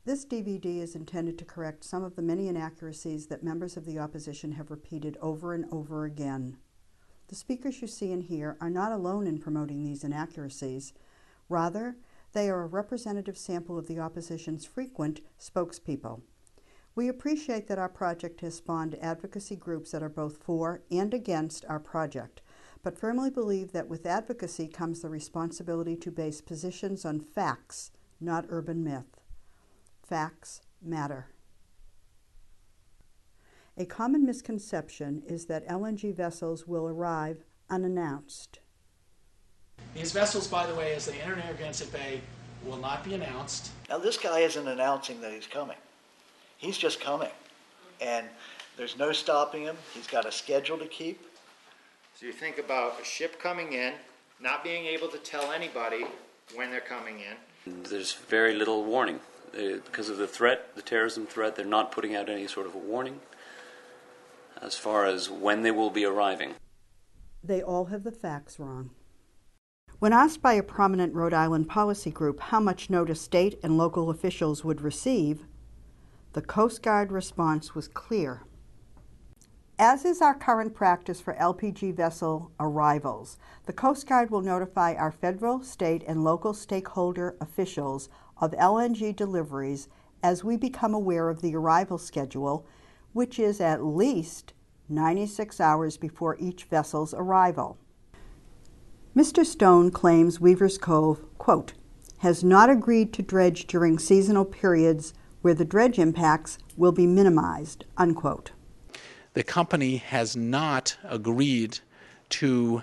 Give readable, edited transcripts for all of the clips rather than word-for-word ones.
This DVD is intended to correct some of the many inaccuracies that members of the opposition have repeated over and over again. The speakers you see and hear are not alone in promoting these inaccuracies. Rather, they are a representative sample of the opposition's frequent spokespeople. We appreciate that our project has spawned advocacy groups that are both for and against our project, but firmly believe that with advocacy comes the responsibility to base positions on facts, not urban myth. Facts matter. A common misconception is that LNG vessels will arrive unannounced. These vessels, by the way, as they enter Narragansett Bay, will not be announced. Now, this guy isn't announcing that he's coming. He's just coming. And there's no stopping him. He's got a schedule to keep. So you think about a ship coming in, not being able to tell anybody when they're coming in. There's very little warning. Because of the threat, the terrorism threat, they're not putting out any sort of a warning as far as when they will be arriving. They all have the facts wrong. When asked by a prominent Rhode Island policy group how much notice state and local officials would receive, the Coast Guard response was clear. As is our current practice for LPG vessel arrivals, the Coast Guard will notify our federal, state, and local stakeholder officials of LNG deliveries as we become aware of the arrival schedule, which is at least 96 hours before each vessel's arrival. Mr. Stone claims Weaver's Cove, quote, has not agreed to dredge during seasonal periods where the dredge impacts will be minimized, unquote. The company has not agreed to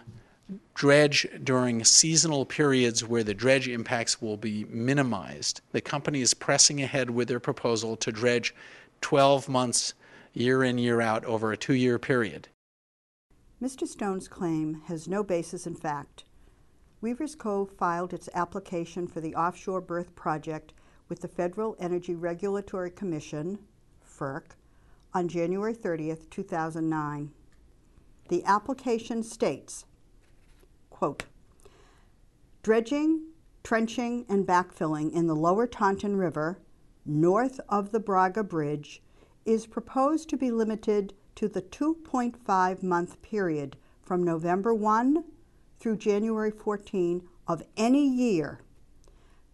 dredge during seasonal periods where the dredge impacts will be minimized. The company is pressing ahead with their proposal to dredge 12 months, year in, year out, over a 2-year period. Mr. Stone's claim has no basis in fact. Weaver's Cove filed its application for the offshore berth project with the Federal Energy Regulatory Commission, FERC, on January 30th, 2009. The application states, quote, dredging, trenching, and backfilling in the lower Taunton River, north of the Braga Bridge, is proposed to be limited to the 2.5-month period from November 1 through January 14 of any year.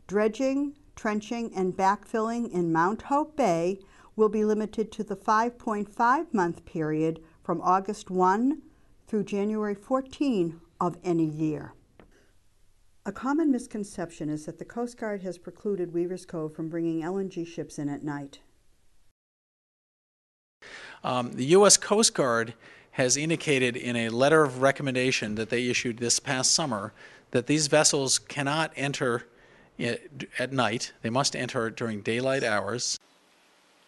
Dredging, trenching, and backfilling in Mount Hope Bay will be limited to the 5.5-month period from August 1 through January 14 of any year. A common misconception is that the Coast Guard has precluded Weaver's Cove from bringing LNG ships in at night. The U.S. Coast Guard has indicated in a letter of recommendation that they issued this past summer that these vessels cannot enter at night. They must enter during daylight hours.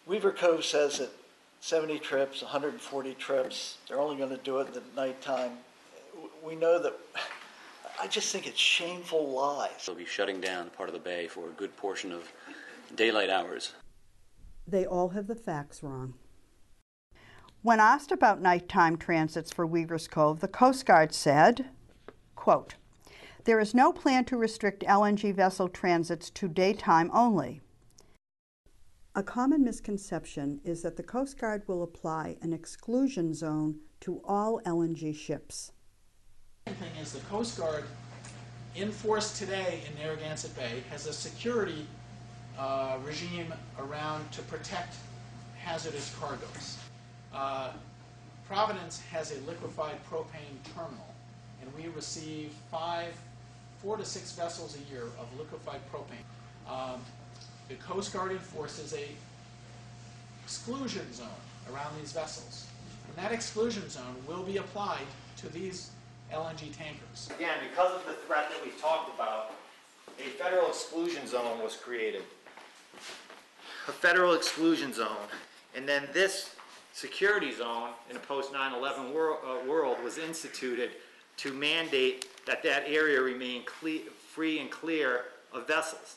Weaver Cove says that 70 trips, 140 trips, they're only going to do it at nighttime. We know that. I just think it's shameful lies. They'll be shutting down part of the bay for a good portion of daylight hours. They all have the facts wrong. When asked about nighttime transits for Weaver's Cove, the Coast Guard said, quote, there is no plan to restrict LNG vessel transits to daytime only. A common misconception is that the Coast Guard will apply an exclusion zone to all LNG ships. The thing is, the Coast Guard, in force today in Narragansett Bay, has a security regime around to protect hazardous cargoes. Providence has a liquefied propane terminal, and we receive 4 to 6 vessels a year of liquefied propane. The Coast Guard enforces a exclusion zone around these vessels, and that exclusion zone will be applied to these LNG tankers. Again, because of the threat that we've talked about, a federal exclusion zone was created. A federal exclusion zone. And then this security zone in a post 9/11 world was instituted to mandate that that area remain free and clear of vessels.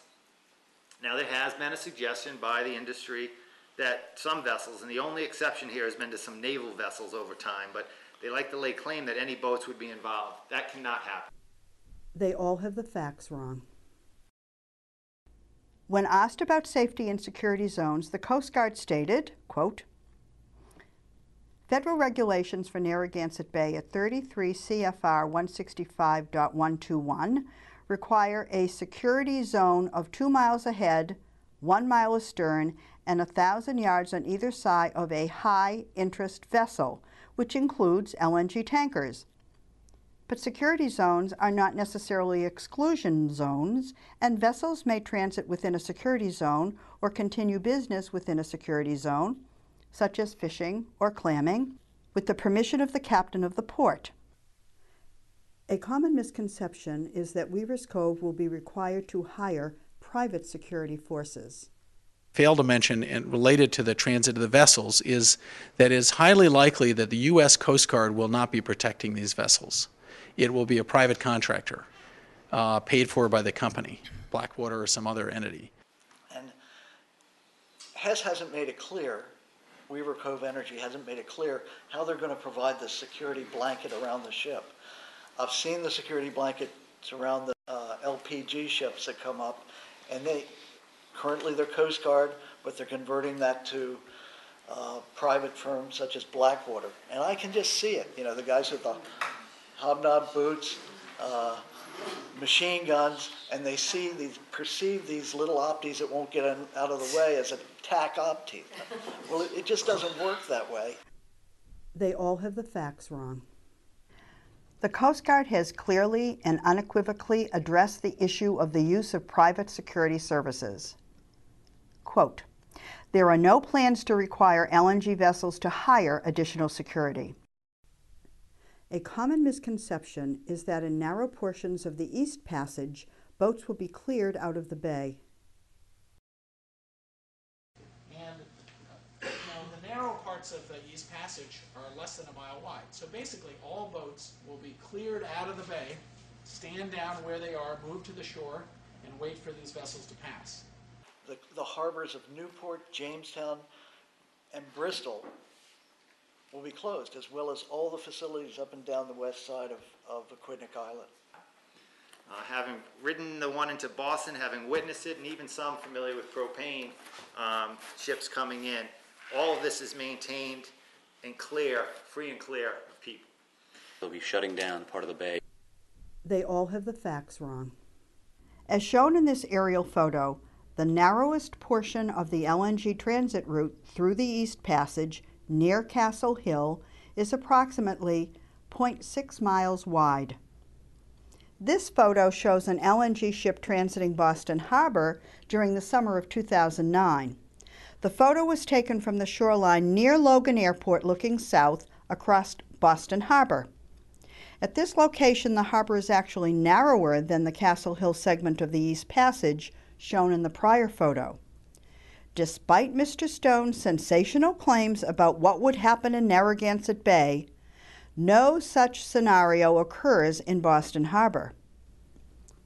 Now, there has been a suggestion by the industry that some vessels, and the only exception here has been to some naval vessels over time, but they like to lay claim that any boats would be involved. That cannot happen. They all have the facts wrong. When asked about safety and security zones, the Coast Guard stated, quote, "Federal regulations for Narragansett Bay at 33 CFR 165.121 require a security zone of 2 miles ahead, 1 mile astern, and 1,000 yards on either side of a high-interest vessel, which includes LNG tankers. But security zones are not necessarily exclusion zones, and vessels may transit within a security zone or continue business within a security zone, such as fishing or clamming, with the permission of the captain of the port." A common misconception is that Weaver's Cove will be required to hire private security forces. Failed to mention, and related to the transit of the vessels, is that it is highly likely that the U.S. Coast Guard will not be protecting these vessels. It will be a private contractor paid for by the company, Blackwater or some other entity. And Hess hasn't made it clear, Weaver Cove Energy hasn't made it clear how they're going to provide the security blanket around the ship. I've seen the security blankets around the LPG ships that come up, and currently they're Coast Guard, but they're converting that to private firms such as Blackwater. And I can just see it, you know, the guys with the hobnob boots, machine guns, and they perceive these little opties that won't get out of the way as attack opties. Well, it just doesn't work that way. They all have the facts wrong. The Coast Guard has clearly and unequivocally addressed the issue of the use of private security services. Quote, "There are no plans to require LNG vessels to hire additional security." A common misconception is that in narrow portions of the East Passage, boats will be cleared out of the bay. And the narrow parts of the East Passage are less than a mile wide. So basically all boats will be cleared out of the bay, stand down where they are, move to the shore, and wait for these vessels to pass. The harbors of Newport, Jamestown, and Bristol will be closed, as well as all the facilities up and down the west side of Aquidneck Island. Having ridden the one into Boston, having witnessed it, and even some familiar with propane ships coming in, all of this is maintained and clear, free and clear of people. They'll be shutting down part of the bay. They all have the facts wrong. As shown in this aerial photo, the narrowest portion of the LNG transit route through the East Passage near Castle Hill is approximately 0.6 miles wide. This photo shows an LNG ship transiting Boston Harbor during the summer of 2009. The photo was taken from the shoreline near Logan Airport looking south across Boston Harbor. At this location, the harbor is actually narrower than the Castle Hill segment of the East Passage shown in the prior photo. Despite Mr. Stone's sensational claims about what would happen in Narragansett Bay, no such scenario occurs in Boston Harbor.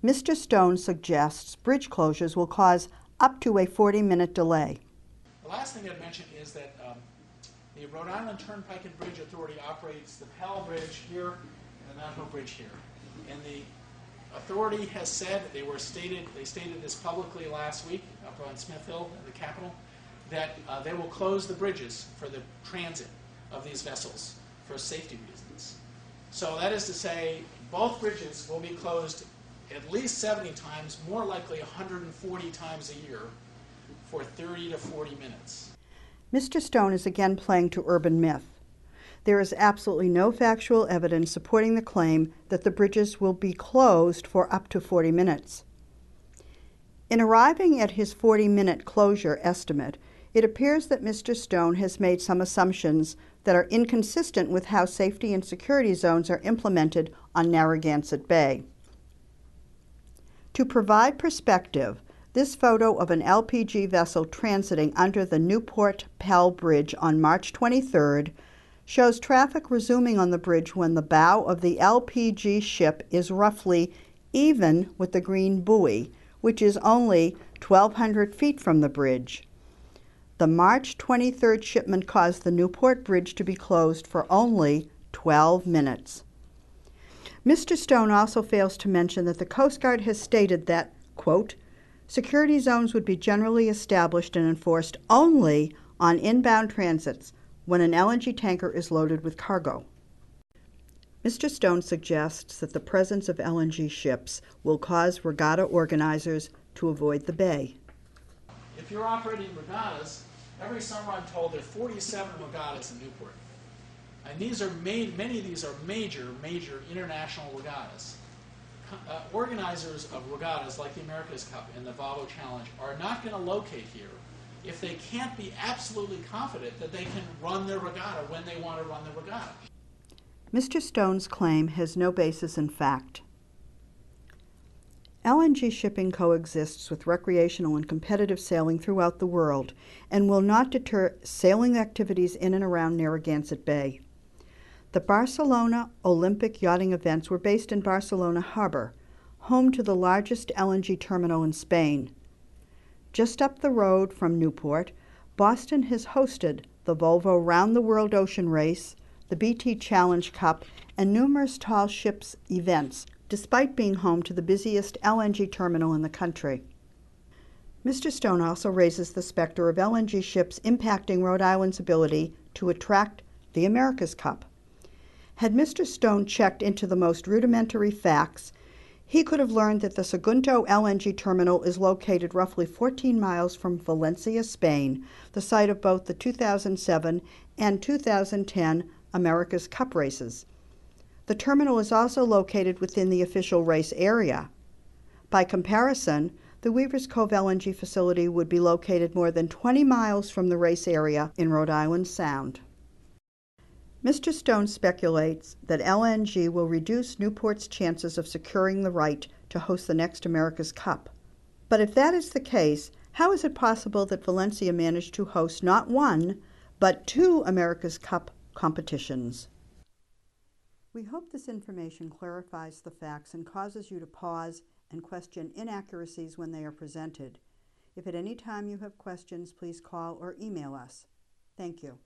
Mr. Stone suggests bridge closures will cause up to a 40-minute delay. The last thing I'd mention is that the Rhode Island Turnpike and Bridge Authority operates the Pell Bridge here and the Mount Hope Bridge here. And the authority has said, they stated this publicly last week up on Smith Hill, the Capitol, that they will close the bridges for the transit of these vessels for safety reasons. So that is to say, both bridges will be closed at least 70 times, more likely 140 times a year, for 30 to 40 minutes. Mr. Stone is again playing to urban myth. There is absolutely no factual evidence supporting the claim that the bridges will be closed for up to 40 minutes. In arriving at his 40-minute closure estimate, it appears that Mr. Stone has made some assumptions that are inconsistent with how safety and security zones are implemented on Narragansett Bay. To provide perspective, this photo of an LPG vessel transiting under the Newport Pell Bridge on March 23rd shows traffic resuming on the bridge when the bow of the LPG ship is roughly even with the green buoy, which is only 1,200 feet from the bridge. The March 23rd shipment caused the Newport Bridge to be closed for only 12 minutes. Mr. Stone also fails to mention that the Coast Guard has stated that, quote, Security zones would be generally established and enforced only on inbound transits when an LNG tanker is loaded with cargo. Mr. Stone suggests that the presence of LNG ships will cause regatta organizers to avoid the bay. If you're operating regattas, every summer I'm told there are 47 regattas in Newport. And many of these are major international regattas. Organizers of regattas like the America's Cup and the Volvo Challenge are not going to locate here if they can't be absolutely confident that they can run their regatta when they want to run the regatta. Mr. Stone's claim has no basis in fact. LNG shipping coexists with recreational and competitive sailing throughout the world and will not deter sailing activities in and around Narragansett Bay. The Barcelona Olympic yachting events were based in Barcelona Harbor, home to the largest LNG terminal in Spain. Just up the road from Newport, Boston has hosted the Volvo Round the World Ocean Race, the BT Challenge Cup, and numerous tall ships events, despite being home to the busiest LNG terminal in the country. Mr. Stone also raises the specter of LNG ships impacting Rhode Island's ability to attract the America's Cup. Had Mr. Stone checked into the most rudimentary facts, he could have learned that the Sagunto LNG terminal is located roughly 14 miles from Valencia, Spain, the site of both the 2007 and 2010 America's Cup races. The terminal is also located within the official race area. By comparison, the Weavers Cove LNG facility would be located more than 20 miles from the race area in Rhode Island Sound. Mr. Stone speculates that LNG will reduce Newport's chances of securing the right to host the next America's Cup. But if that is the case, how is it possible that Valencia managed to host not one, but 2 America's Cup competitions? We hope this information clarifies the facts and causes you to pause and question inaccuracies when they are presented. If at any time you have questions, please call or email us. Thank you.